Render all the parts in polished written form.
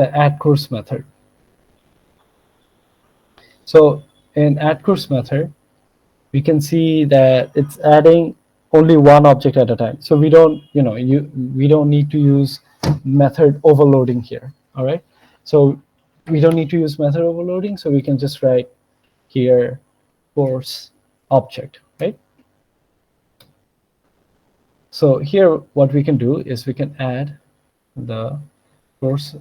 the add course method. So in add course method, we can see that it's adding only one object at a time. So we don't, we don't need to use method overloading here. All right. So we don't need to use method overloading. So we can just write here course object, right? So here, what we can do is we can add the course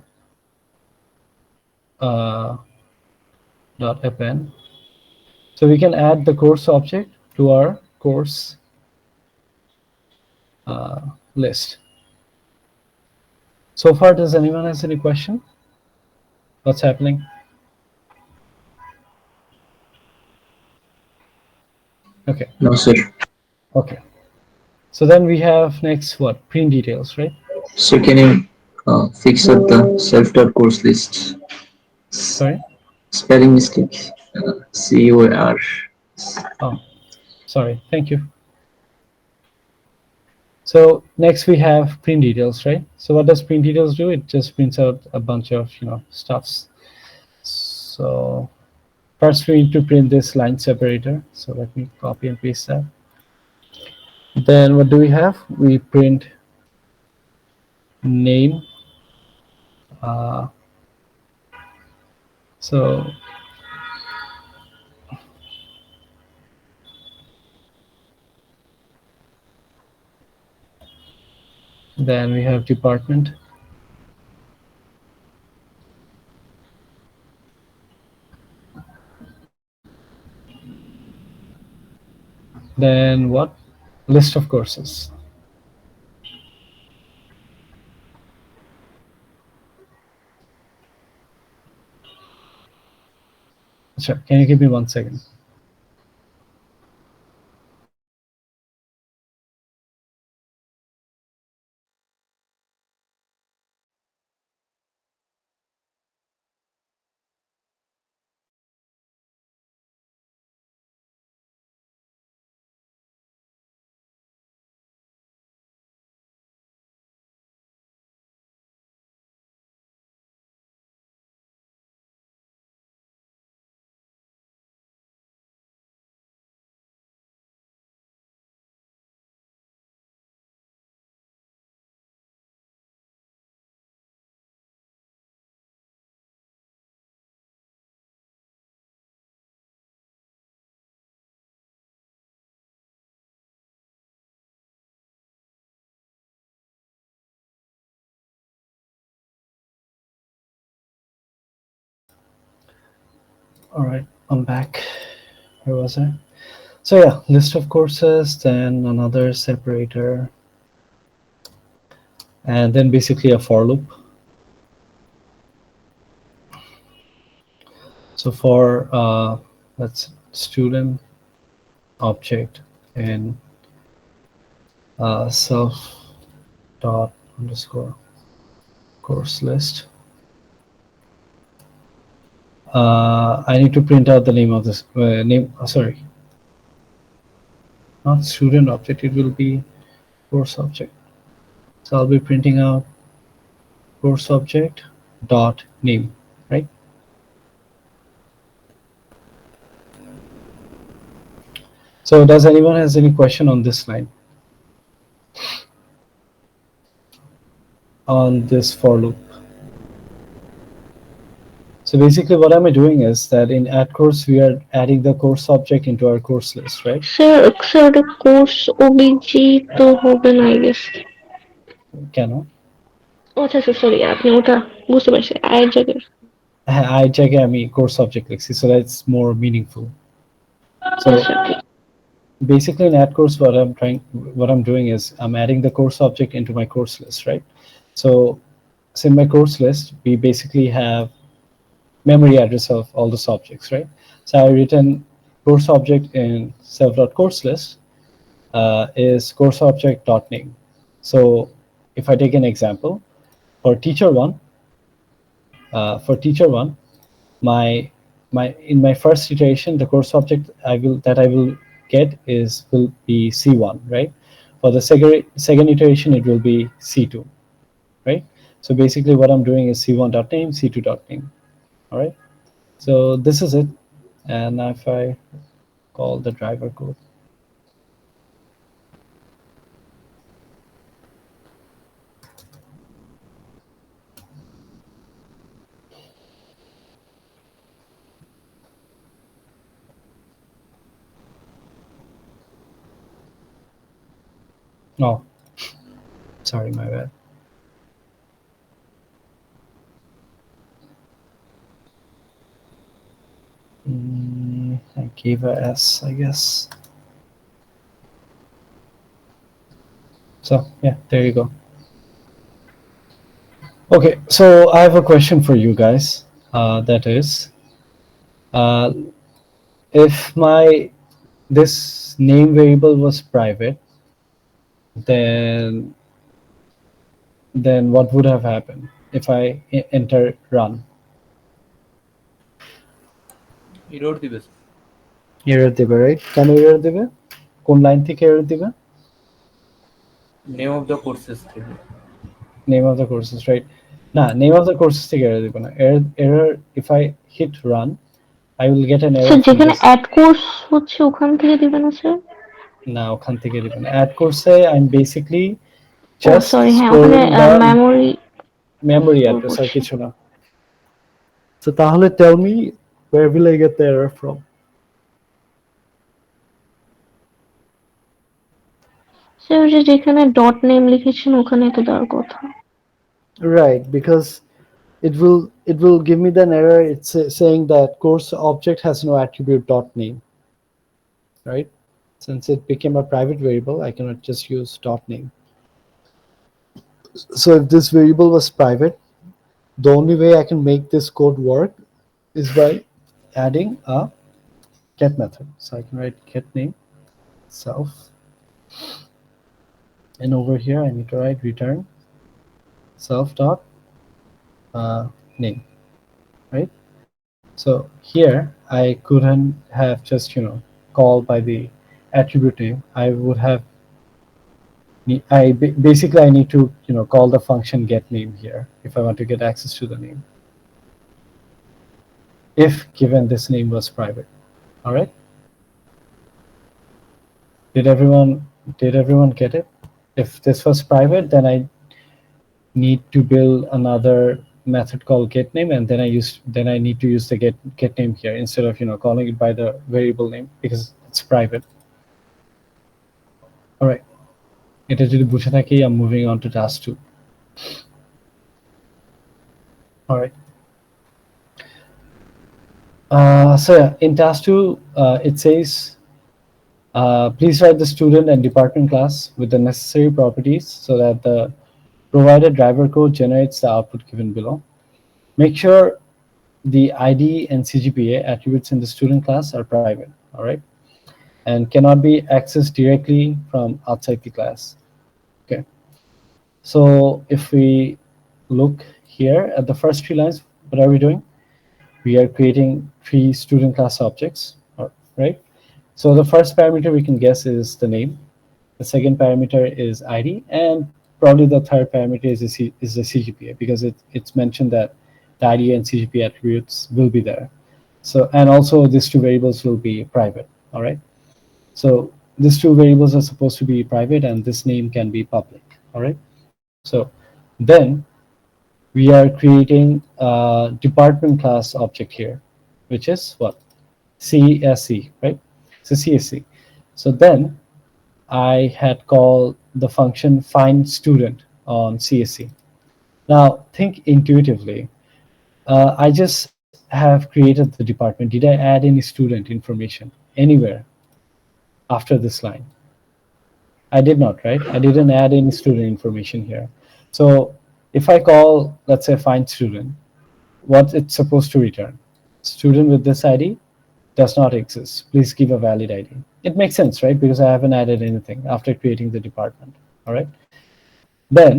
dot append. So we can add the course object to our course list. So far, does anyone has any question? What's happening? Okay. No, sir. Okay. So then we have next what? Print details, right? So can you fix up the self.course list? Sorry. Spelling mistake. COR. Oh, sorry. Thank you. So next we have print details, right? So what does print details do? It just prints out a bunch of stuffs. So first we need to print this line separator. So let me copy and paste that. Then what do we have? We print name. So then we have department. Then what? List of courses. Sure. Can you give me 1 second? All right, I'm back. Where was I? So yeah, list of courses, then another separator, and then basically a for loop. So for that's student object and self dot underscore course list. I need to print out the name of this name. Sorry, not student object. It will be course object. So I'll be printing out course object dot name, right? So does anyone has any question on this line? On this for loop? So basically what am I doing is that in add course, we are adding the course object into our course list, right? Sir, the course OBG to Hogan, I guess. Can আচ্ছা sir sorry আপনি ওটা বুঝতে পারছি আয়ের জায়গায় I check আমি course object লিখছি, so that's more meaningful. So basically in add course, what I'm doing is I'm adding the course object into my course list, right? So in my course list, we basically have memory address of all the objects, right? So I written course object in self.courseList is course object dot name. So if I take an example for teacher one, in my first iteration, the course object I will get will be C1, right? For the second iteration, it will be C2, right? So basically what I'm doing is c1.name, c2.name. All right. So this is it. And if I call the driver code, oh, sorry, my bad. I gave a S, I guess. So yeah, there you go. Okay, so I have a question for you guys. That is, uh, if my this name variable was private, then what would have happened if I enter run? error দিবে sir। Error দিবে, right? কেন error দিবে? কোন line থেকে error দিবে? name of the courses থেকে। Name of the courses, right? না, name of the courses থেকে error দিবে না। Error if I hit run, I will get an sir error from যেখানে this. অ্যাড কোর্স হচ্ছে ওখান থেকে দিবে না স্যার? না, ওখান থেকে দিবে না। Add course I'm basically ও just সরি, হ্যাঁ ওখানে storing the memory memory address আর কিছু না। So তাহলে tell me, where will I get the error from? Sir ওই যে যেখানে ডট নেম লিখেছেন ওখানে তো দেওয়ার কথা। Right, because it will give me an error. It's saying that course object has no attribute dot name, right? Since it became a private variable, I cannot just use dot name. So if this variable was private, the only way I can make this code work is by adding a get method. So I can write get name self, and over here I need to write return self dot name, right? So here I couldn't have just called by the attribute name. I would have basically I need to call the function get name here if I want to get access to the name, if given this name was private. All right. Did everyone get it? If this was private, then I need to build another method called getName, and then I need to use the getName here instead of calling it by the variable name because it's private. All right. এটা যদি বুঝে থাকি, I'm moving on to task 2. All right. So yeah, in task 2, it says, please write the student and department class with the necessary properties so that the provided driver code generates the output given below. Make sure the ID and CGPA attributes in the student class are private, all right, and cannot be accessed directly from outside the class. Okay. So if we look here at the first 3 lines, what are we doing? We are creating 3 student class objects, right? So the first parameter we can guess is the name. The second parameter is ID, and probably the third parameter is the CGPA because it's mentioned that the ID and CGPA attributes will be there. So, and also these 2 variables will be private. All right. So these 2 variables are supposed to be private, and this name can be public. All right. So then we are creating a department class object here, which is what? CSE, right? So CSE. So then I had called the function find student on CSE. Now think intuitively. I just have created the department. Did I add any student information anywhere after this line? I did not, right? I didn't add any student information here. So if I call, let's say, find student, what it's supposed to return? Student with this ID does not exist. Please give a valid ID. It makes sense, right? Because I haven't added anything after creating the department. All right. Then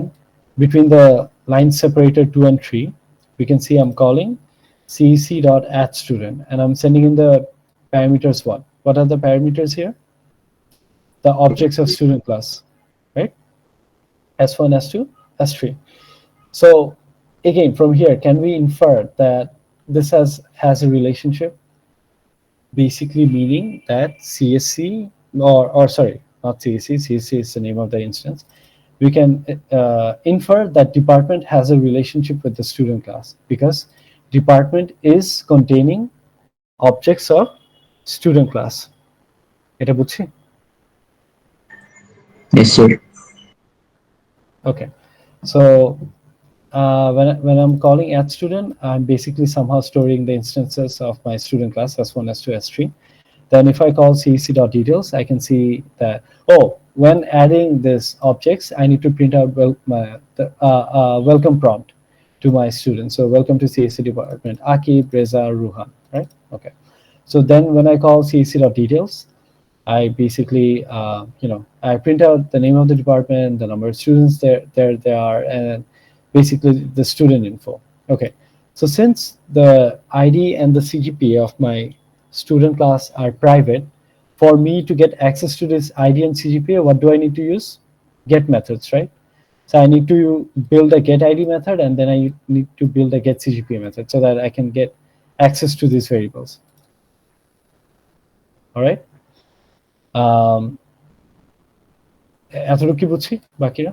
between the lines separated 2 and 3, we can see I'm calling cec.addStudent, and I'm sending in the parameters. What are the parameters here? The objects of student class, right? S1, S2, S3. So again, from here, can we infer that this has a relationship? Basically meaning that CSC, or sorry, not CSC, CSC is the name of the instance. We can infer that department has a relationship with the student class because department is containing objects of student class. এটা বুঝছি? Yes, sir. Okay. So when I'm calling add student, I'm basically somehow storing the instances of my student class S1, S2, S3. Then if I call CSE.details, I can see that, oh, when adding this objects, I need to print out the welcome prompt to my students. So welcome to CSE department, Akib, Reza, Ruhan, right? Okay. So then when I call CSE.details, I basically, I print out the name of the department, the number of students there they are, and basically the student info. Okay. So since the ID and the CGPA of my student class are private, for me to get access to this ID and CGPA, what do I need to use? Get methods, right? So I need to build a get ID method, and then I need to build a get CGPA method so that I can get access to these variables. All right. এতটুকু কি বুঝছি বাকিরা?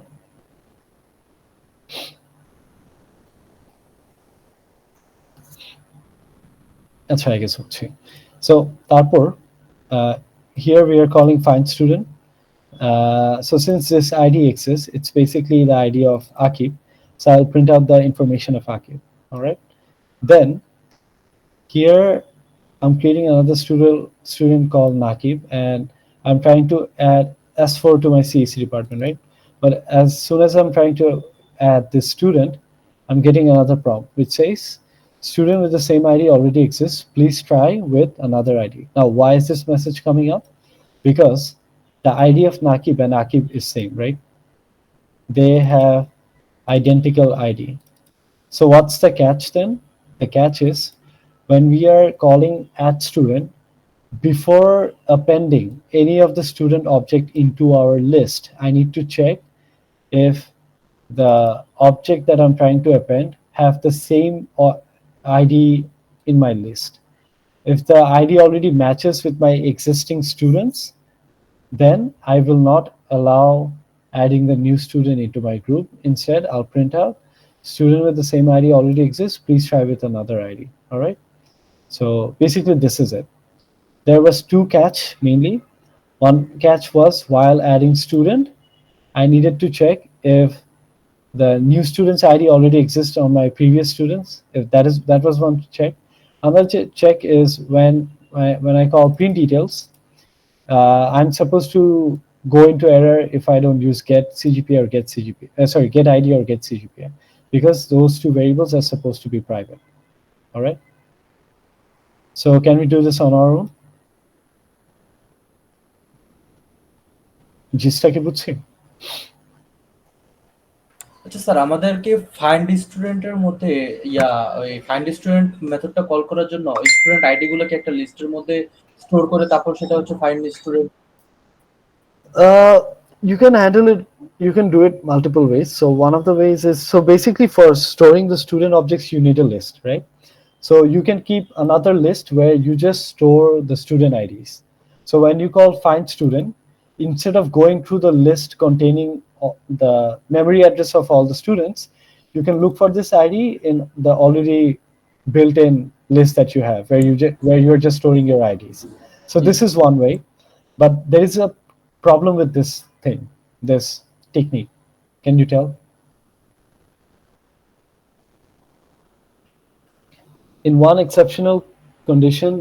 আচ্ছা, I guess বুঝছি. So তারপর here we are calling find student. So since this ID exists, it's basically the ID of Akib. So I'll print out the information of Akib. All right. Then here I'm creating another student called Nakib, and I'm trying to add S4 to my CEC department, right? But as soon as I'm trying to add this student, I'm getting another prompt which says student with the same ID already exists. Please try with another ID. Now, why is this message coming up? Because the ID of Nakib and Akib is same, right? They have identical ID. So what's the catch then? The catch is when we are calling add student, before appending any of the student object into our list, I need to check if the object that I'm trying to append have the same ID in my list. If the ID already matches with my existing students, then I will not allow adding the new student into my group. Instead, I'll print out student with the same ID already exists. Please try with another ID. All right. So basically, this is it. There was two catch mainly. One catch was while adding student, I needed to check if the new student's ID already exists on my previous students. If that was one check. Another check is when I call print details, I'm supposed to go into error if I don't use get CGPA or get CGPA. Sorry, get ID or get CGPA, because those two variables are supposed to be private. All right. So can we do this on our own? জিসটা কি বুঝছি? আচ্ছা sir, আমাদেরকে find স্টুডেন্টের মধ্যে ওই find student মেথডটা call করার জন্য student ID গুলোকে একটা লিস্টের মধ্যে স্টোর করে তারপর সেটা হচ্ছে find student. You can handle it. You can do it multiple ways. So one of the ways is, so basically for storing the student objects, you need a list, right? So you can keep another list where you just store the student IDs. So when you call find student, instead of going through the list containing the memory address of all the students, you can look for this ID in the already built-in list that you have, where you're just storing your IDs. So this is one way, but there is a problem with this thing, this technique. Can you tell? In one exceptional condition,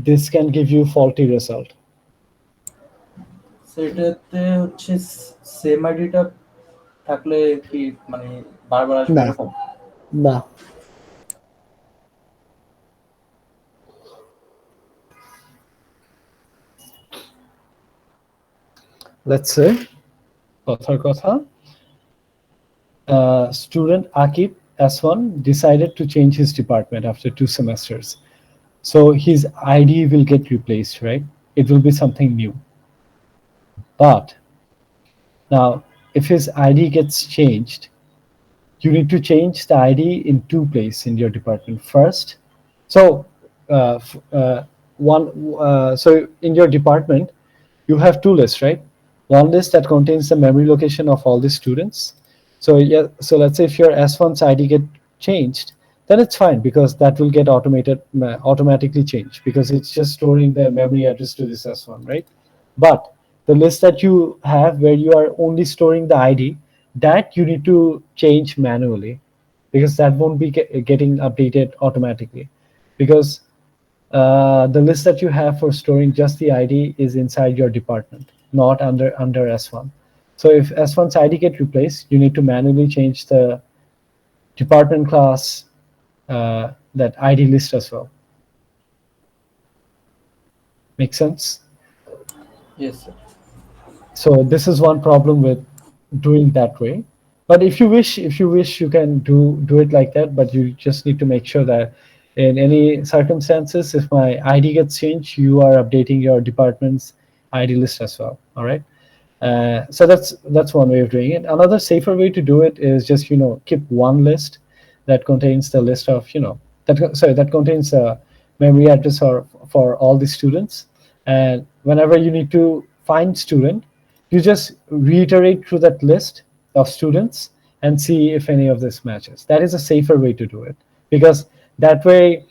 this can give you faulty result. সেটাতে হচ্ছে same আইডিটা থাকলে কি মানে বারবার আসবে এরকম? না। Let's say কথার কথা, student Akib S1 decided to change his department after 2 semesters. So his ID will get replaced, right? It will be something new. But now, if his ID gets changed, you need to change the ID in two places in your department. First, so so in your department, you have two lists, right? One list that contains the memory location of all the students. So yeah, so let's say if your S1's ID get changed, then it's fine because that will get automatically changed because it's just storing the memory address to this S1, right? But the list that you have where you are only storing the ID, that you need to change manually because that won't be getting updated automatically because the list that you have for storing just the ID is inside your department, not under S1. So if S1's ID get replaced, you need to manually change the department class that ID list as well. Make sense? Yes, sir. So this is one problem with doing that way. But if you wish, you can do it like that. But you just need to make sure that in any circumstances, if my ID gets changed, you are updating your department's ID list as well. All right. So that's one way of doing it. Another safer way to do it is just keep one list that contains the list of that contains a memory address for all the students, and whenever you need to find student, you just reiterate through that list of students and see if any of this matches. That is a safer way to do it because that way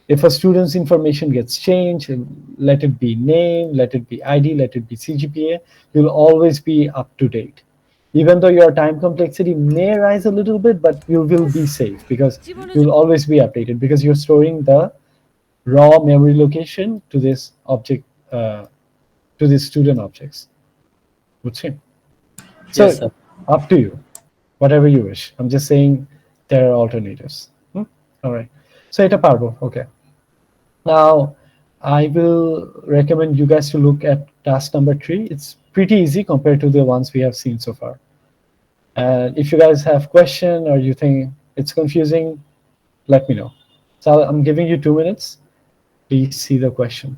if a student's information gets changed, let it be name, let it be ID, let it be CGPA, you'll always be up to date. Even though your time complexity may rise a little bit, but you will be safe because you'll always be updated because you're storing the raw memory location to this object, to these student objects. Would seem. Yes, So sir. up to you, whatever you wish. I'm just saying there are alternatives. All right. So it's a parvo. Okay. Now, I will recommend you guys to look at task number 3. It's pretty easy compared to the ones we have seen so far. And if you guys have question or you think it's confusing, let me know. So I'm giving you 2 minutes. Please see the question.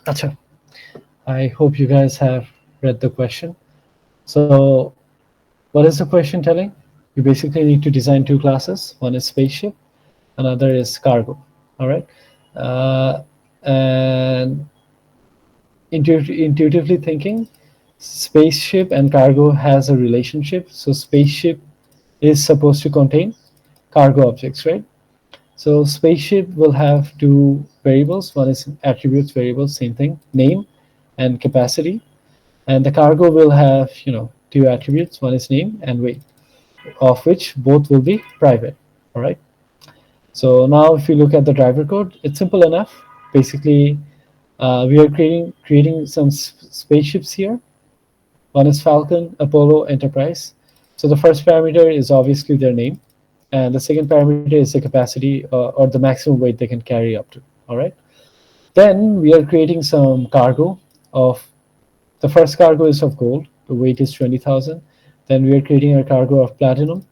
Acha. I hope you guys have read the question. So what is the question telling? You basically need to design two classes. One is spaceship, another is cargo. All right. And intuitively thinking, spaceship and cargo has a relationship. So spaceship is supposed to contain cargo objects, right? So spaceship will have two variables. One is attributes variable, same thing, name and capacity. And the cargo will have, two attributes. One is name and weight, of which both will be private. All right. So now if you look at the driver code, it's simple enough. Basically, we are creating some spaceships here. One is Falcon, Apollo, Enterprise. So the first parameter is obviously their name, and the second parameter is the capacity or the maximum weight they can carry up to. All right. Then we are creating some cargo of the first cargo is of gold. The weight is 20,000. Then we are creating a cargo of platinum.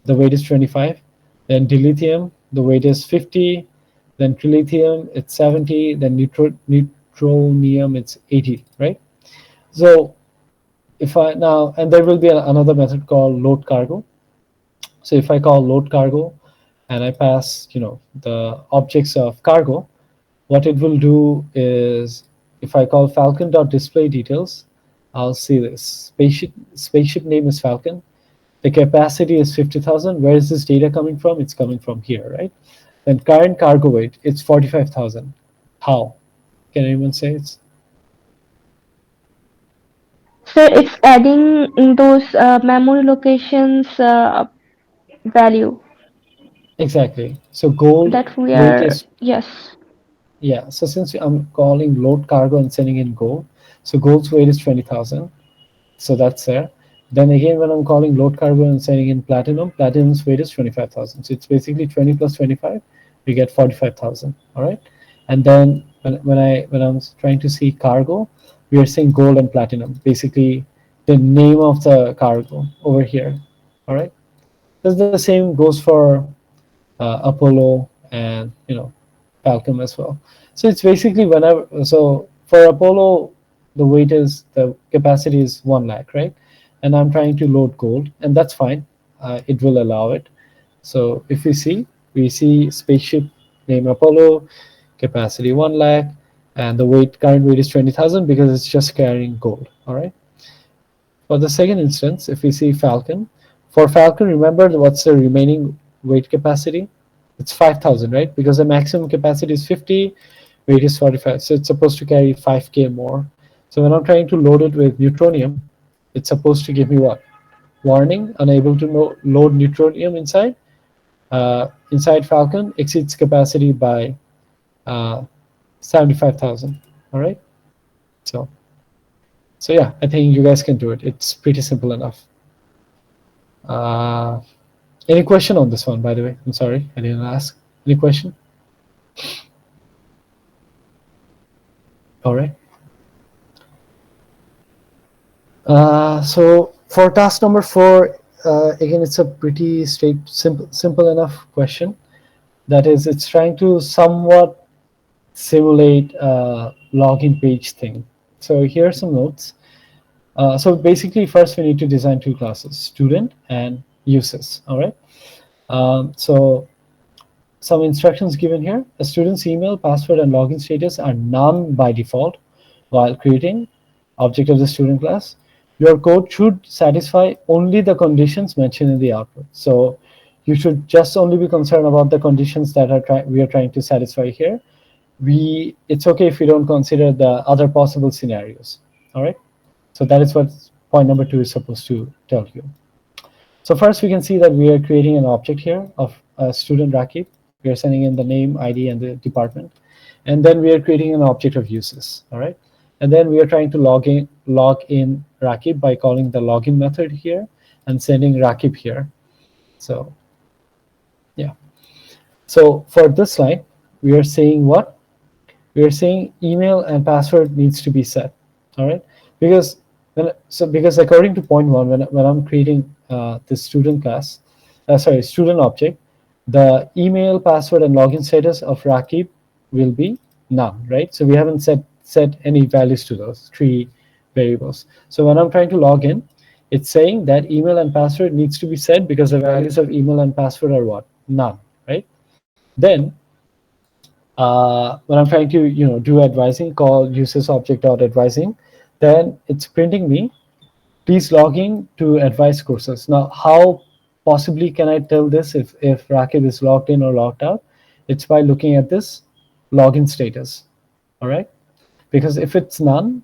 The weight is 25. Then dilithium, the weight is 50. Then trilithium, it's 70. Then neutronium, it's 80, right? So if I now, and there will be another method called load cargo. So if I call load cargo and I pass, the objects of cargo, what it will do is if I call falcon.display details, I'll see this. Spaceship name is Falcon. The capacity is 50,000. Where is this data coming from? It's coming from here, right? And current cargo weight, it's 45,000. How? Can anyone say it's? So it's adding those memory locations value Exactly. So gold that we weight are, is, yes. yeah. So since I'm calling load cargo and sending in gold, so gold's weight is 20,000. So that's there. Then again, when I'm calling load cargo and sending in platinum, platinum's weight is 25,000. So it's basically 20 plus 25, we get 45,000. All right. And then when I'm trying to see cargo, we are saying gold and platinum, basically the name of the cargo over here. All right. The same goes for Apollo and Falcon as well. So it's basically whenever. So for Apollo, the capacity is 1 lakh, right? And I'm trying to load gold, and that's fine. It will allow it. So if we see spaceship name Apollo, capacity 1 lakh, and the current weight is 20,000 because it's just carrying gold. All right. For the second instance, if we see Falcon, for Falcon, remember what's the remaining weight capacity? It's 5,000, right? Because the maximum capacity is 50, weight is 45. So it's supposed to carry 5K more. So when I'm trying to load it with neutronium, it's supposed to give me what? Warning, unable to load neutronium inside Falcon, exceeds capacity by 75,000. All right. So, so yeah, I think you guys can do it. It's pretty simple enough. Uh, any question on this one, by the way? I'm sorry, I didn't ask. Any question? All right. So for task number 4, again, it's a pretty simple enough question. That is, it's trying to somewhat simulate a login page thing. So here are some notes. So basically, first we need to design 2 classes, student and uses. All right. So some instructions given here. A student's email, password, and login status are none by default while creating object of the student class. Your code should satisfy only the conditions mentioned in the output. So you should just only be concerned about the conditions that we are trying to satisfy here. It's okay if we don't consider the other possible scenarios. All right. So that is what point number 2 is supposed to tell you. So first we can see that we are creating an object here of a student Rakib. We are sending in the name, ID, and the department. And then we are creating an object of uses. All right. And then we are trying to log in Rakib by calling the login method here and sending Rakib here. So yeah. So for this line, we are saying what? We are saying email and password needs to be set. All right. Because because according to point 1, when I'm creating this student class, student object, the email, password, and login status of Rakib will be none, right? So we haven't set any values to those 3 variables. So when I'm trying to log in, it's saying that email and password needs to be set because the values of email and password are what? None, right? Then when I'm trying to do advising, call users object.advising, then it's printing me, please log in to advice courses. Now, how possibly can I tell this if Rakib is logged in or logged out? It's by looking at this login status. All right. Because if it's none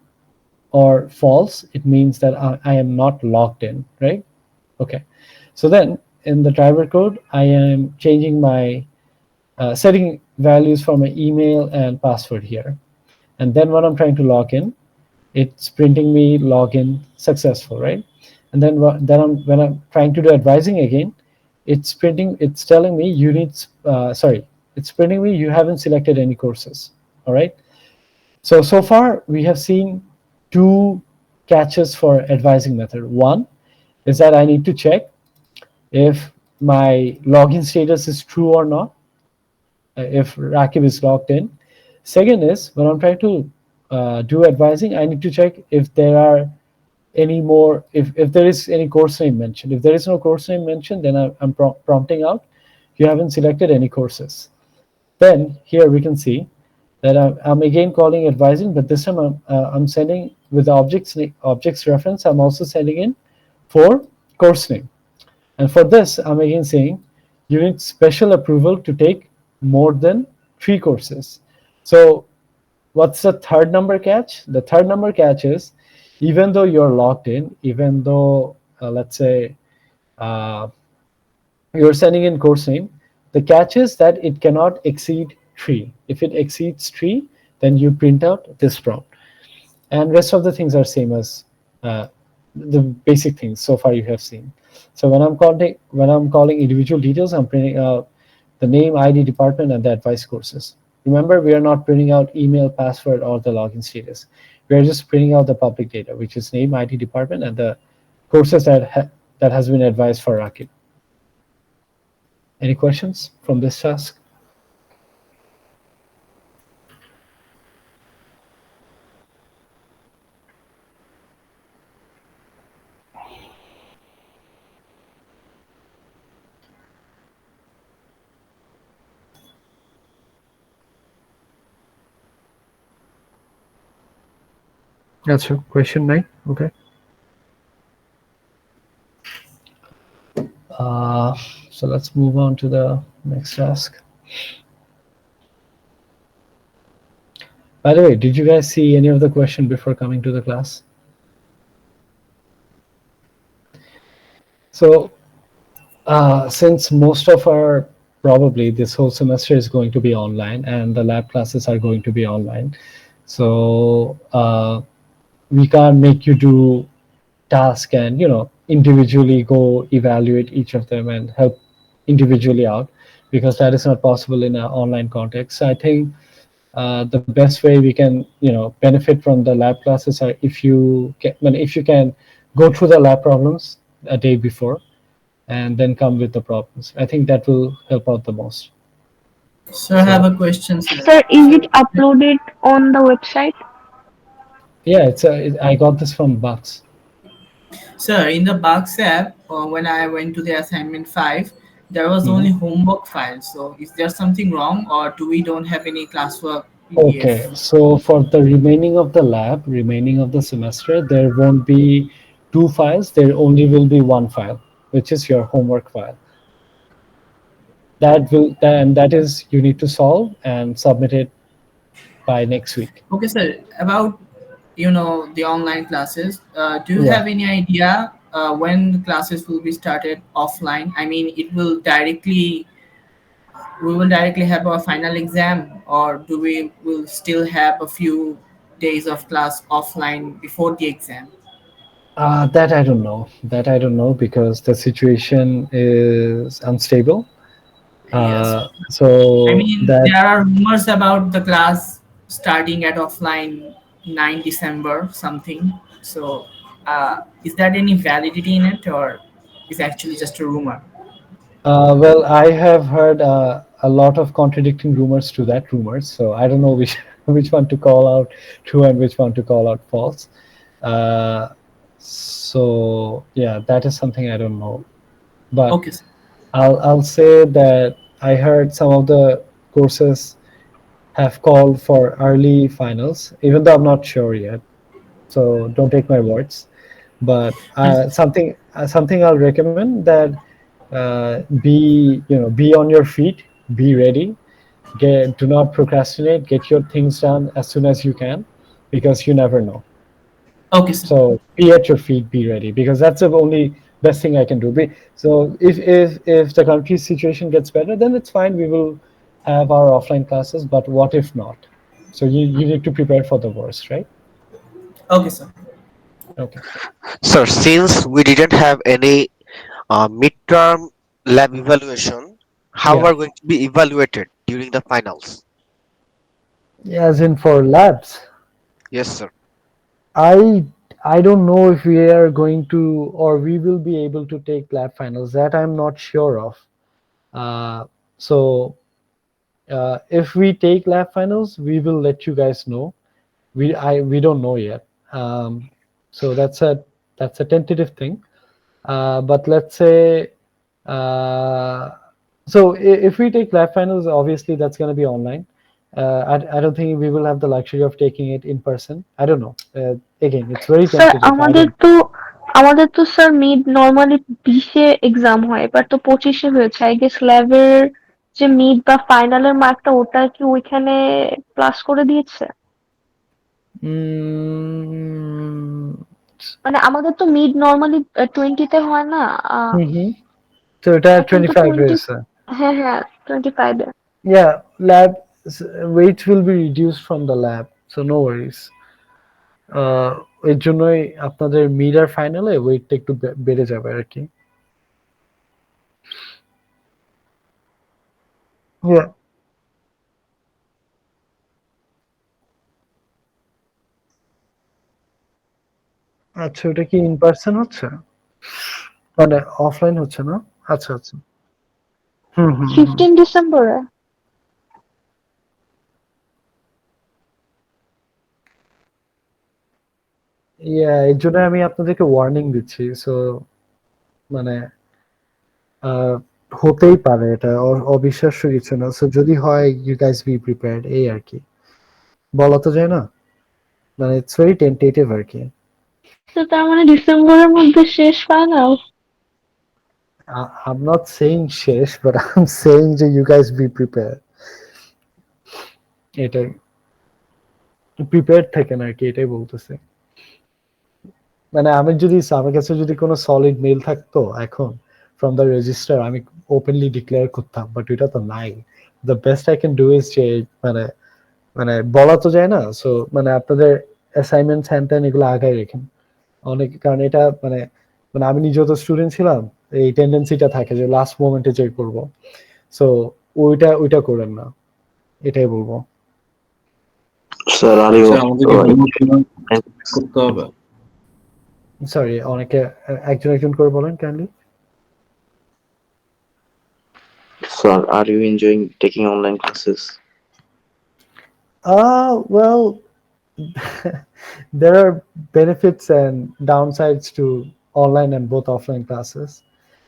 or false, it means that I am not logged in, right? Okay. So then in the driver code, I am changing my setting values for my email and password here. And then when I'm trying to log in, it's printing me login successful, right? And then when I'm trying to do advising again, it's telling me it's printing me you haven't selected any courses. All right. So far we have seen 2 catches for advising method. One is that I need to check if my login status is true or not, if Rakib is logged in. Second is when I'm trying to do advising, I need to check if there are any more, if there is any course name mentioned. If there is no course name mentioned, then I'm prompting out, you haven't selected any courses. Then here we can see that I'm again calling advising, but this time I'm sending with the objects reference. I'm also sending in for course name, and for this I'm again saying you need special approval to take more than 3 courses. So what's the third number catch? The third number catch is even though you're logged in, even though let's say uh, you're sending in course name, the catch is that it cannot exceed 3. If it exceeds 3, then you print out this prompt. And rest of the things are same as the basic things so far you have seen. So when I'm calling individual details, I'm printing out the name, ID, department, and the advice courses. Remember, we are not printing out email, password, or the login status. We are just printing out the public data, which is name, ID, department, and the courses that has been advised for Rakib. Any questions from this task? That's question 9. Okay. So let's move on to the next task. By the way, did you guys see any of the question before coming to the class? So since most of our, probably this whole semester is going to be online and the lab classes are going to be online, so we can't make you do task and individually go evaluate each of them and help individually out, because that is not possible in an online context. So I think the best way we can benefit from the lab classes are if you can go through the lab problems a day before and then come with the problems. I think that will help out the most. Sir, I have a question, sir. Sir, is it uploaded on the website? Yeah, I got this from Bucks. Sir, in the Bugs app, when I went to the assignment 5, there was Mhm. only homework file. So is there something wrong, or do we don't have any classwork Okay, PDF? so for the remaining of the semester, there won't be 2 files. There only will be 1 file, which is your homework file. That is you need to solve and submit it by next week. Okay, sir. About the online classes, do you Yeah. have any idea when the classes will be started offline? I mean, we will directly have our final exam, or do we will still have a few days of class offline before the exam? That I don't know. That I don't know because the situation is unstable. Yes. I So mean, that there are rumors about the class starting at offline 9 December something. So, is that any validity in it, or is actually just a rumor? well, I have heard a lot of contradicting rumors to that rumors. So I don't know which which one to call out true and which one to call out false. Uh, so yeah, that is something I don't know. But Okay, sir. I'll say that I heard some of the courses have called for early finals, even though I'm not sure yet. So don't take my words. But something I'll recommend that be on your feet, be ready, do not procrastinate, get your things done as soon as you can, because you never know. Okay, sir. So be at your feet, be ready, because that's the only best thing I can do. So if the country's situation gets better, then it's fine. We will have our offline classes. But what if not? So you need to prepare for the worst, right? Okay, sir. Okay. Sir, since we didn't have any midterm lab evaluation, how Yeah. are going to be evaluated during the finals? Yeah, as in for labs. Yes, sir. I I don't know if we are going to or we will be able to take lab finals. That I'm not sure of. So if we take lab finals, we will let you guys know. We don't know yet. So that's a tentative thing. But let's say uh, so if we take lab finals, obviously that's going to be online. I don't think we will have the luxury of taking it in person. I don't know. Again, it's very sir tentative. I আমাদের don't. তো আমাদের তো sir mid normally 20-এ exam হয়, এবার তো 25-এ হয়েছে। I guess ল্যাবের যে মিড বা ফাইনালের মার্কটা ওটা কি ওইখানে প্লাস করে দিয়েছে? Mm, মানে আমাদের তো মিড নর্মালি 20-তে হয় না? mm-hmm. So এটা এখন তো 25 20, হয়েছে। হ্যাঁ হ্যাঁ 25-এ। Yeah, lab weight will be reduced from the lab, so no worries. এর জন্যই আপনাদের মিড আর ফাইনালে ওয়েটটা একটু বেড়ে যাবে আর কি। Yeah. আচ্ছা, ওটা কি ইন পার্সন হচ্ছে? মানে অফলাইন হচ্ছে না? আচ্ছা আচ্ছা। হুম হুম হুম। 15 ডিসেম্বরে। ইয়া, এর জন্য আমি আপনাদেরকে ওয়ার্নিং দিচ্ছি। সো মানে আহ, হতেই পারে, এটা অবিশ্বাস্য কিছু না। সো যদি হয়, ইউ গাইস বি প্রিপেয়ার্ড, এই আর কি। বলা তো যায় না, মানে ইটস ভেরি টেন্টেটিভ আর কি। তো তার মানে ডিসেম্বরের মধ্যে শেষ ফাইনাল? I'm not saying শেষ, but I'm saying যে you guys be prepared. এটাই, প্রিপেয়ার থাকেন আর কি, এটাই বলতেছে। মানে আমি যদি, আমার কাছে যদি কোনো সলিড মেইল থাকতো এখন ফ্রম দ্য রেজিস্টার, আমি ওপেনলি ডিক্লেয়ার করতাম, বাট এটা তো নাই। The best I can do is যে মানে মানে বলা তো যায় না। সো মানে আপনাদের অ্যাসাইনমেন্ট হ্যান ত্যান এগুলো আগায় রেখেন অনেক, কারণ এটা মানে মানে আমি নিজেও তো স্টুডেন্ট ছিলাম, এই টেন্ডেন্সিটা থাকে যে লাস্ট মোমেন্টে যে করবো। সো ওইটা করেন না, এটাই বলবো। স্যার আর আচ্ছা আমাদেরকে হোমওয়ার্ক করতে হবে। সরি, অনেকে একজন একজন করে বলেন kindly. Sir are you enjoying taking online classes? Well, there are benefits and downsides to online and both offline classes.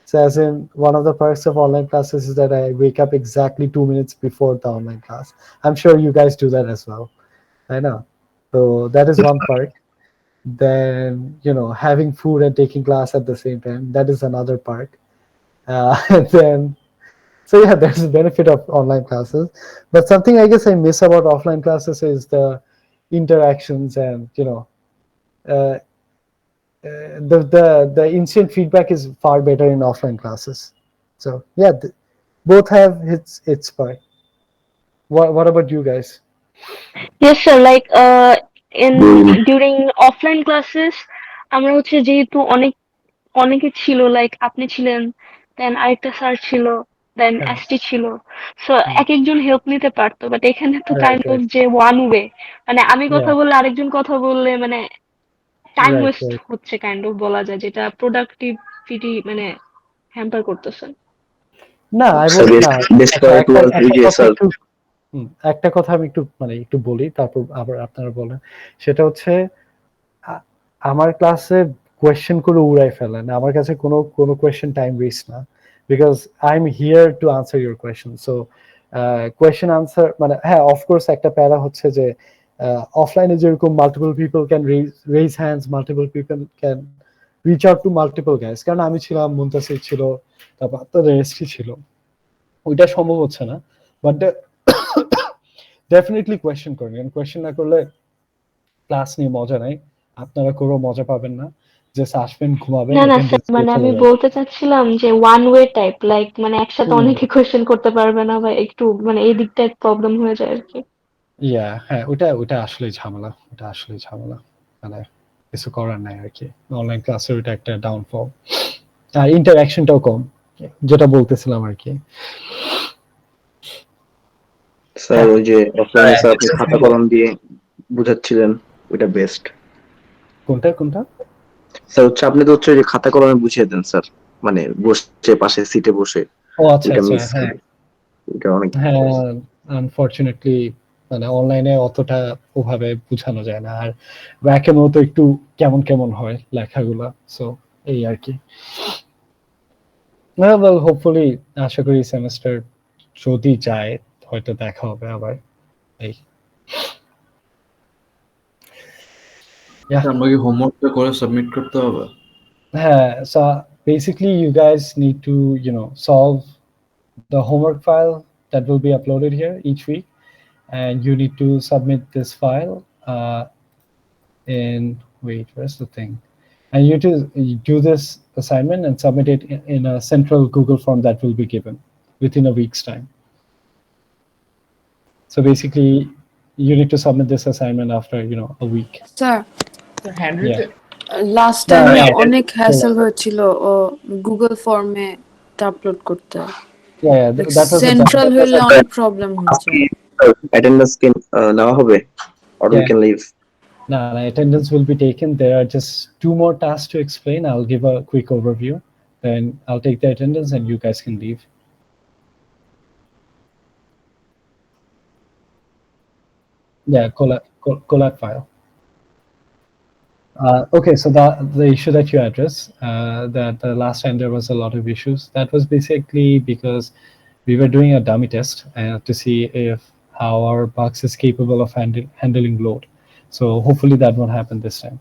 So, as in, one of the perks of online classes is that I wake up exactly 2 minutes before the online class. I'm sure you guys do that as well. I know. So, that is one perk. Then, having food and taking class at the same time, that is another perk. And then, so yeah, there's a benefit of online classes, but something I guess I miss about offline classes is the interactions and uh, the instant feedback is far better in offline classes. So yeah, both have its part. What about you guys? Yes sir, like in during offline classes আমরা হচ্ছে যেহেতু অনেকে ছিল, like আপনি ছিলেন, দেন আরেকটা sir ছিল, দেন Yeah. ST ছিল। সো এক একজন হেল্প নিতে পারতো, বাট এখানে তো Right, কাইন্ড অফ right. যে ওয়ান ওয়ে, মানে আমি কথা Yeah, বললে আরেকজন কথা বললে মানে টাইম right, ওয়েস্ট right. হচ্ছে কাইন্ড অফ, বলা যায়, যেটা প্রোডাক্টিভিটি মানে হ্যাম্পার করতেছে। না, I স্যার would না। বেস্ট আচ্ছা, পার্ট একটা ওয়াজ ওই একটা যে কথা স্যার একটু একটা কথা আমি একটু বলি, তারপর আবার আপনারা বলেন। সেটা হচ্ছে, আমার ক্লাসে কোয়েশ্চেন করে উড়াই ফেলেন, আমার কাছে কোনো কোয়েশ্চেন টাইম ওয়েস্ট না, because I am here to answer your question. So question answer মানে, হ্যাঁ অফকোর্স একটা প্যারা হচ্ছে যে অফলাইনে যেরকম multiple people can raise hands, multiple people can reach out to multiple guys, কারণ আমি ছিলাম, মুনতাসির ছিল, তারপর আপনাদের এসটি ছিল, ওইটা সম্ভব হচ্ছে না। বাট ডেফিনেটলি কোয়েশ্চেন করেন, কারণ কোয়েশ্চেন না করলে ক্লাস নিয়ে মজা নাই, আপনারা করেও মজা পাবেন না। জাস্ট আসবেন, ঘুমাবেন, না না স্যার, অ্যাটেন্ডেন্স দিয়ে মানে চলে আমি যাবেন। বলতে চাচ্ছিলাম যে ওয়ান ওয়ে টাইপ, লাইক মানে একসাথে হুম, অনেকে কোয়েশ্চেন করতে পারবে না, বা একটু মানে এই দিকটা প্রবলেম হয়ে যায় আর কি। ইয়া, হ্যাঁ, ওটা আসলেই ঝামেলা, মানে কিছু করার নাই আর কি। অনলাইন ক্লাসের ওটা একটা ডাউনফল, আর ইন্টারাকশনটাও কম, যেটা বলতেছিলাম আর কি। স্যার ওই যে অফলাইনে স্যার আপনি খাতা কলম দিয়ে বুঝাচ্ছিলেন, ওইটা বেস্ট। কোনটা? স্যার হচ্ছে আপনি তো হচ্ছে ওই যে খাতা কলমে বুঝিয়ে দেন স্যার, মানে বসে পাশে সিটে বসে। ও আচ্ছা ওইটা আচ্ছা, মিস হ্যাঁ করি, ওইটা অনেক। হ্যাঁ, আনফরচুনেটলি মানে অনলাইনে অতটা ওভাবে বোঝানো যায় না, আর ব্যাকের মতো একটু কেমন কেমন হয় লেখাগুলা। সো এই আর কি। ওয়েল, হোপফুলি আশা করি সেমেস্টার যদি যায় হয়তো দেখা হবে আবার, এই yeah. আমাকে হোমওয়ার্কটা করে সাবমিট করতে হবে। So basically you guys need to solve the homework file that will be uploaded here each week, and you need to submit this file in where's the thing, and you to do this assignment and submit it in a central Google form that will be given within a week's time. So basically you need to submit this assignment after a week. Sir Yeah. Last টাইমে yeah. অনেক hassle হয়েছিল ও Google ফর্মে upload করতে Yeah, that was central হইলে অনেক problem হচ্ছে attendance কি নেওয়া হবে or we Yeah. can leave? No, attendance will be taken. There are just 2 more tasks to explain. I'll give a quick overview, then I'll take the attendance and you guys can leave. Yeah, collab file. Okay, so the issue that you addressed, that the last time there was a lot of issues, that was basically because we were doing a dummy test to see if how our box is capable of handling load. So hopefully that won't happen this time.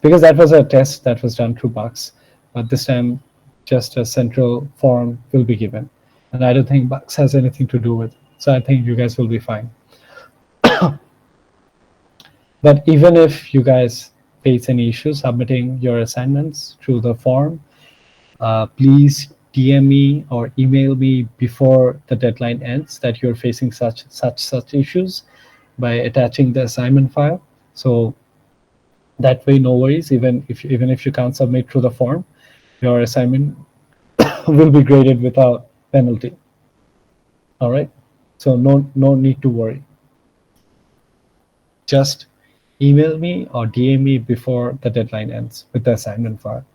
Because that was a test that was done through Box, but this time just a central form will be given. And I don't think Box has anything to do with it. So I think you guys will be fine. But even if you guys face any issues submitting your assignments through the form, please DM me or email me before the deadline ends that you're facing such issues by attaching the assignment file. So that way, no worries. Even if you can't submit through the form, your assignment will be graded without penalty. All right. So no need to worry. Just email me or DM me before the deadline ends with the assignment file.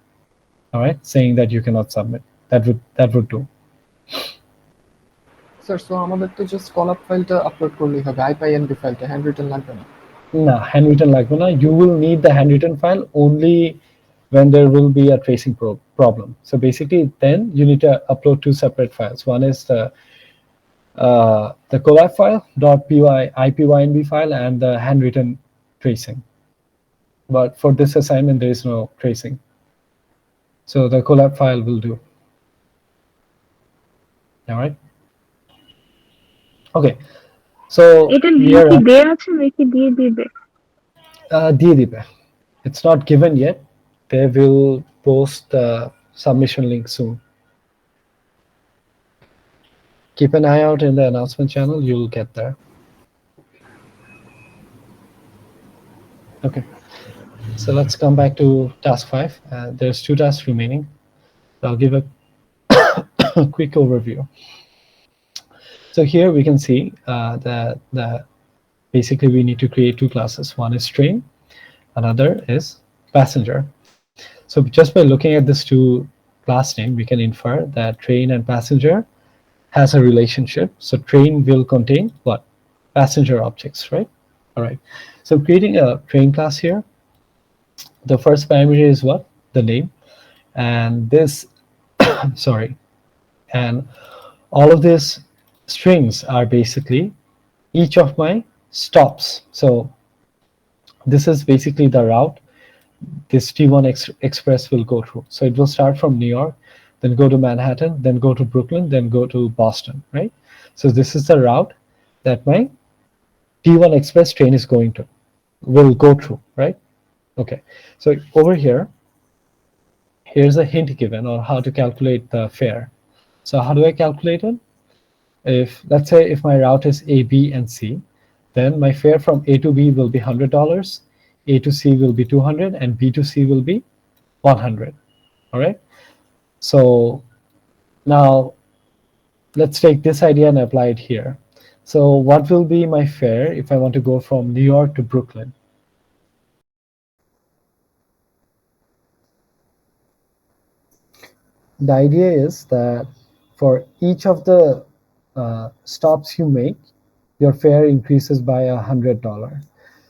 All right, saying that you cannot submit. That would do. Sir so আমাদের তো just কলাপ ফাইলটা upload করলেই হবে আইপিএনবি ফাইলটা hand written লাগবে না No, handwritten লাগবে না. You will need the handwritten file only when there will be a tracing problem. So basically, then you need to upload 2 separate files. One is the collab file .py ipynb file and the handwritten tracing. But for this assignment, there is no tracing. So the collab file will do. All right. Okay. So এটা link কি দেয়া আছে নাকি দিয়ে দিবে? দিয়ে দিবে. It's not given yet. They will post the submission link soon. Keep an eye out in the announcement channel. You'll get there. Okay. So let's come back to task 5. There's 2 tasks remaining. I'll give a quick overview. So here we can see that basically we need to create 2 classes. One is train, another is passenger. So just by looking at this 2 class name, we can infer that train and passenger has a relationship. So train will contain what? Passenger objects, right? All right. So creating a train class here, the first parameter is what? The name. And this, sorry. And all of these strings are basically each of my stops. So this is basically the route this T1 Express will go through. So it will start from New York, then go to Manhattan, then go to Brooklyn, then go to Boston, right? So this is the route that my T1 Express train is will go through, right? Okay. So over here, here's a hint given on how to calculate the fare. So how do I calculate it? If let's say if my route is A, B, and C, then my fare from A to B will be $100, A to C will be 200, and B to C will be 100. All right. So now let's take this idea and apply it here. So what will be my fare if I want to go from New York to Brooklyn? The idea is that for each of the stops you make, your fare increases by $100.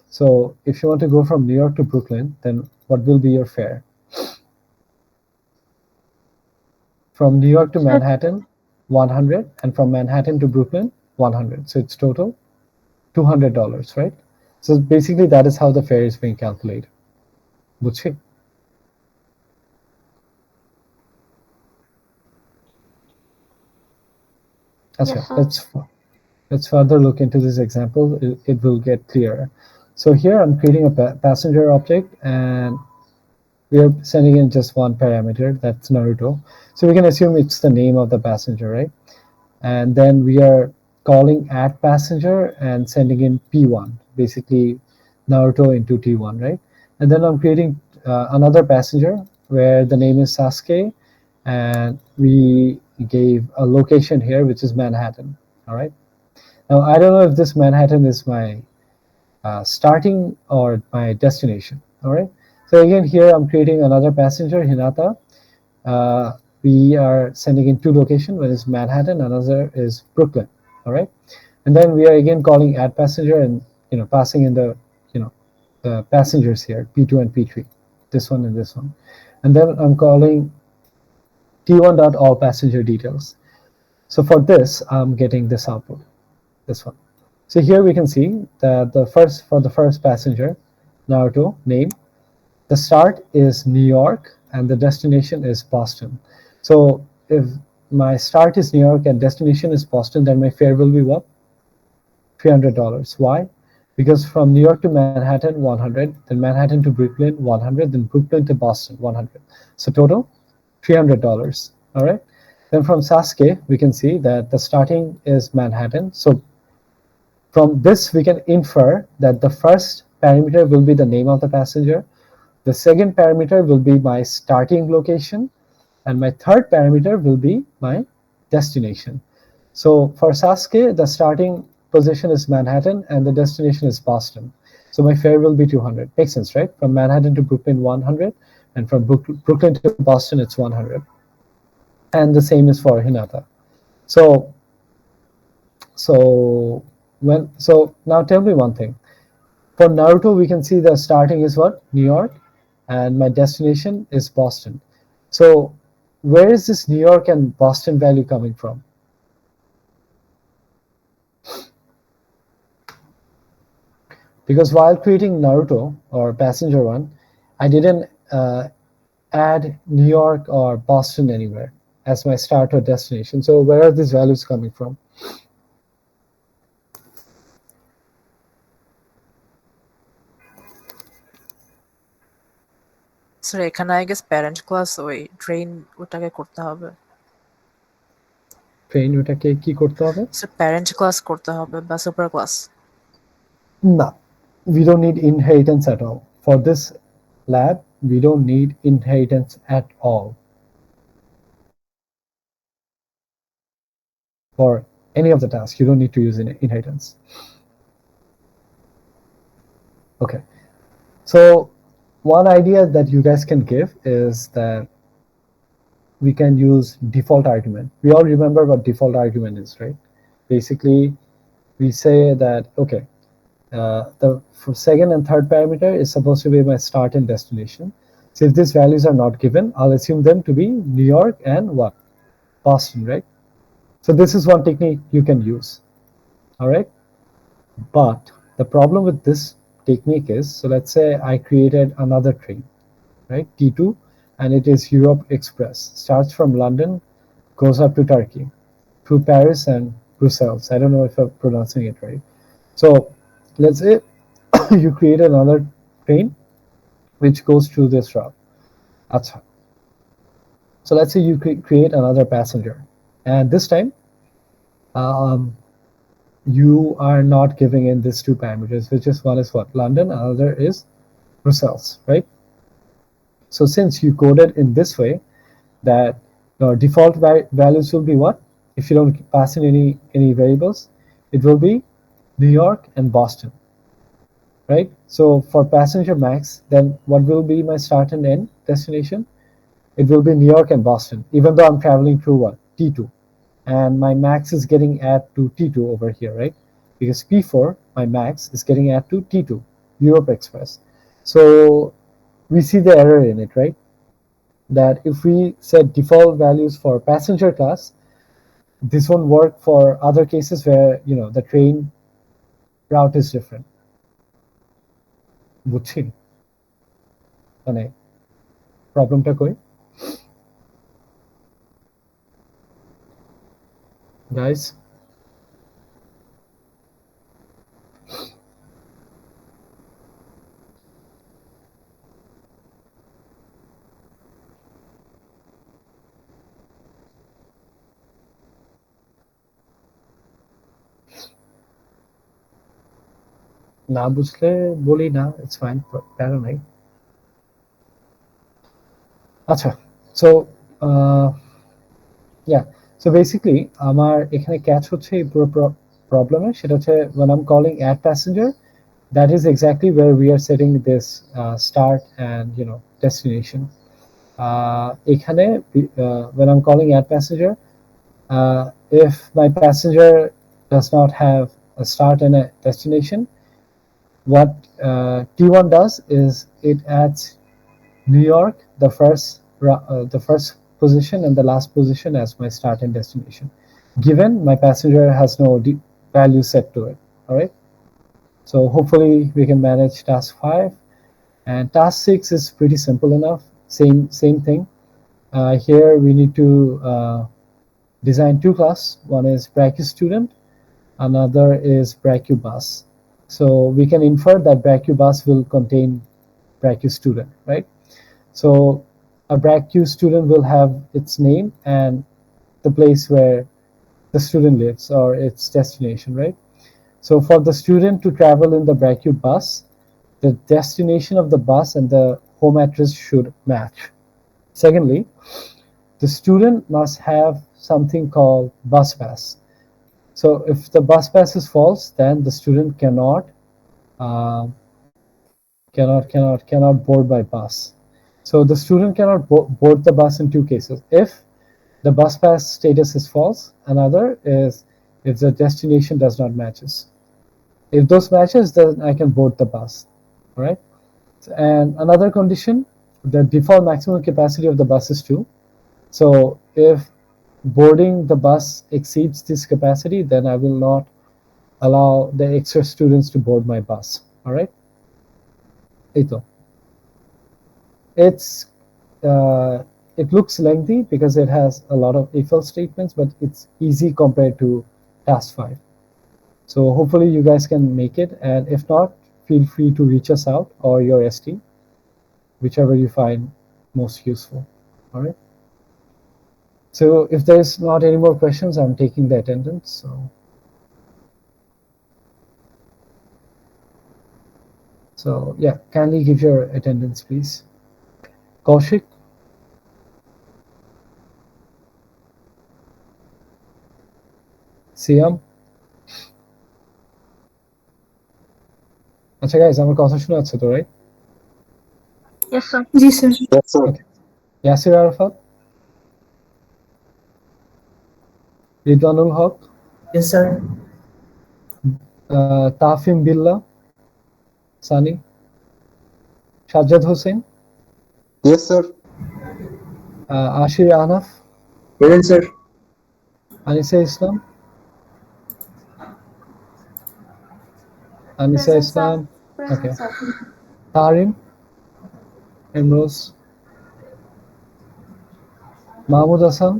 So if you want to go from New York to Brooklyn, then what will be your fare? From New York to Manhattan, 100, and from Manhattan to Brooklyn, 100. So it's total $200, right? So basically that is how the fare is being calculated. বুঝছি? Yes, sir. Let's further look into this example. It will get clearer. So here I'm creating a passenger object, and we are sending in just one parameter, that's Naruto. So we can assume it's the name of the passenger, right? And then we are calling add passenger and sending in P1, basically Naruto into T1, right? And then I'm creating another passenger where the name is Sasuke, and we gave a location here, which is Manhattan. All right. Now I don't know if this Manhattan is my starting or my destination. All right. So again, here I'm creating another passenger, Hinata. We are sending in two locations. One is Manhattan, another is Brooklyn. All right. And then we are again calling add passenger and passing in the the passengers here, P2 and P3, this one and this one. And then I'm calling T1.all passenger details. So for this, I'm getting this output, this one. So here we can see that for the first passenger, Naruto name, the start is New York and the destination is Boston. So if my start is New York and destination is Boston, then my fare will be what? $300. Why? Because from New York to Manhattan, 100, then Manhattan to Brooklyn, 100, then Brooklyn to Boston, 100. So total, $300. All right. Then from Sasuke, we can see that the starting is Manhattan. So from this, we can infer that the first parameter will be the name of the passenger. The second parameter will be my starting location, and my third parameter will be my destination. So for Sasuke, the starting position is Manhattan and the destination is Boston. So my fare will be 200. Makes sense, right? From Manhattan to Brooklyn, 100, and from Brooklyn to Boston, it's 100. And the same is for Hinata. So now tell me one thing. For Naruto, we can see the starting is what? New York, and my destination is Boston. So where is this New York and Boston value coming from? Because while creating Naruto or passenger one, I didn't add New York or Boston anywhere as my start or destination. So where are these values coming from? Sir এখানে I guess parent class ওই train ওটাকে করতে হবে। Train ওটাকে কি করতে হবে? Sir parent class করতে হবে বা super class? No, we don't need inheritance at all. For this lab, we don't need inheritance at all. For any of the tasks, you don't need to use inheritance. Okay. So one idea that you guys can give is that we can use default argument. We all remember what default argument is, right? Basically, we say that, okay, the second and third parameter is supposed to be my start and destination. So if these values are not given, I'll assume them to be New York and what? Boston, right? So this is one technique you can use. All right. But the problem with this technique is, so let's say I created another train, right? T2, and it is Europe Express. Starts from London, goes up to Turkey, through Paris and Brussels. I don't know if I'm pronouncing it right. So let's say you create another train which goes through this route. So let's say you create another passenger, and this time you are not giving in these two parameters, which is one is what? London, another is Brussels, right? So since you coded in this way, that your default values will be what? If you don't pass in any variables, it will be New York and Boston, right? So for passenger max, then what will be my start and end destination? It will be New York and Boston, even though I'm traveling through what? T2. And my max is getting add to T2 over here, right? Because P4, my max, is getting add to T2, Europe Express. So we see the error in it, right? That if we set default values for passenger class, this won't work for other cases where the train route is different. বুঝছেন মানে প্রবলেমটা কই guys? না বুঝলে বলি না, it's fine, প্যারা নাই। আচ্ছা, so yeah, so basically আমার এখানে ক্যাচ হচ্ছে এই পুরো প্রবলেমে, সেটা হচ্ছে when I'm calling add passenger, that is exactly where we are setting this start and destination. এখানে when I'm calling add passenger, if my passenger does not have a start and a destination, what T1 does is it adds New York, the first position and the last position as my start and destination, given my passenger has no value set to it. All right. So hopefully we can manage task 5, and task 6 is pretty simple enough. Same thing. Here we need to design 2 classes. One is Brackew student, another is Brackew bus. So we can infer that Brackew bus will contain Brackew student, right? So a Brackew student will have its name and the place where the student lives or its destination, right? So for the student to travel in the Brackew bus, the destination of the bus and the home address should match. Secondly, the student must have something called bus pass. So if the bus pass is false, then the student cannot board by bus. So the student cannot board the bus in 2 cases. If the bus pass status is false, another is if the destination does not matches. If those matches, then I can board the bus. All right. And another condition, the default maximum capacity of the bus is 2. So if boarding the bus exceeds this capacity, then I will not allow the extra students to board my bus. All right. It looks lengthy because it has a lot of if-else statements, but it's easy compared to task 5. So hopefully you guys can make it, and if not, feel free to reach us out or your ST, whichever you find most useful. All right. So if there's not any more questions, I'm taking the attendance. So yeah, kindly give your attendance, please. Kaushik, Siam. আচ্ছা guys, আমার কথা শোনা যাচ্ছে তো, right? Yes, sir. জি sir. Yes, sir. Okay. Yasir Arafat, Ridwanul Haq, Yes, sir. Tafim Billah, Sani, Sajjad Hussain, Yes, sir. Ashir Anaf, Present, sir. Anisa Islam, Anisa Islam, okay. Tarim, Emrose, Mahmoud Hassan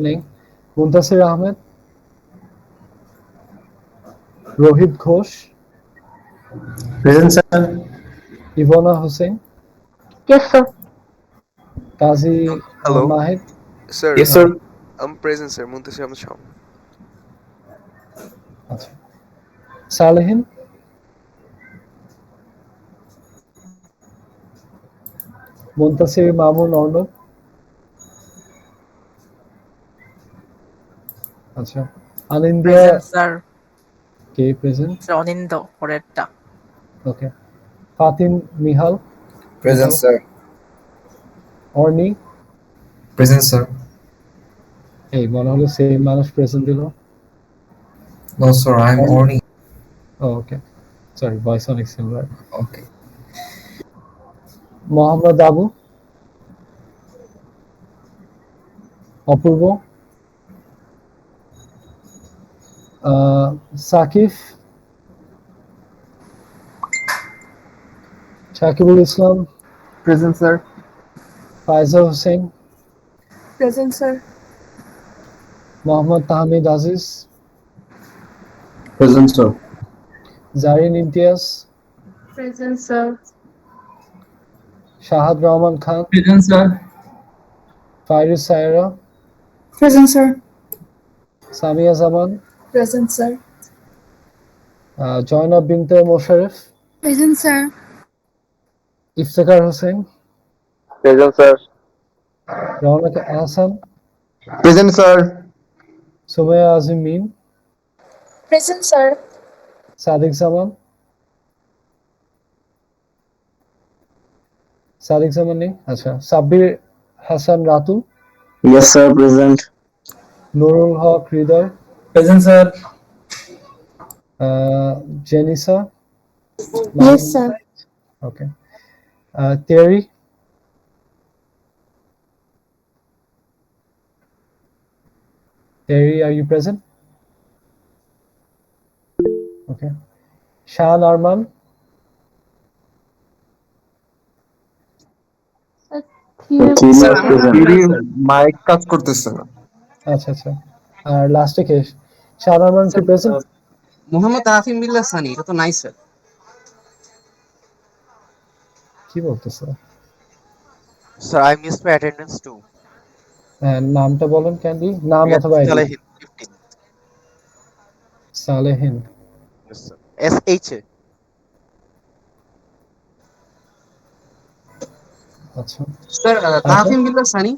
নেই, Muntasir Ahmed, Rohit Ghosh, Present, sir. ইভনা Hossain, Yes, sir. Kazi Hello. Mahid, Sir, Yes, sir. I'm present, sir. Muntasir Ahmed Sham. আচ্ছা, সালেহিন, মুন্তাসির মামুন অর্ণব, আচ্ছা, আনিন্দিয়া present sir. কে present? অনিন্দ পরেরটা। ওকে, Fatin মিহাল, Present, sir. অর্নি, Present, sir. এই মনে হলো same মানুষ present দিল। No, sir. I'm Orni. Okay, sorry, voice অনেক similar. Okay. Mohammad Abu, Apurba, Sakib, Shakibul Islam, Present, sir. Faiza Hossain, Present, sir. Mohammad Tahmid Aziz, Present, sir. Zarin Imtiaz, Present, sir. শাহাদ Rahman Khan, Present, sir. Fairuz Saira, Present, sir. Samia জামান, Present, sir. Zainab Binte Mosharef, Present, sir. Iftekhar Hossain, present sir. Raunak Ahsan, Present, sir. Sumaiya Azim Mim, Present, sir. Sadiq Zaman, Sadiq Zaman নেই, আচ্ছা, Sabbir Hasan Ratu, yes sir, present. Nurul Haque Hridoy, present sir. Jenisa, Yes, sir. okay, Terry, are you present? Okay. Shan Arman, mic কাজ করতেছে না। আচ্ছা আচ্ছা, আর লাস্টে কে? শান আরমান কি present? Mohammad আফিম বিল্লাহ সানি, এটা তো নাই স্যার। কি বলতেছে? Sir, I missed my attendance too. নামটা বলেন ক্যান্ডি, নাম অথবা ID. Salahin, 15. Salehin, Yes, sir. SHA. আচ্ছা, স্যার তাহফিম বিল্লাহ সানি।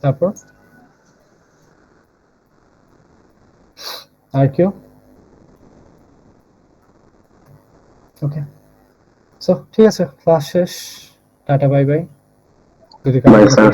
তারপর আর কেউ? ওকে, সো ঠিক আছে, ক্লাস শেষ, টাটা বাই বাই। যদি বাই স্যার।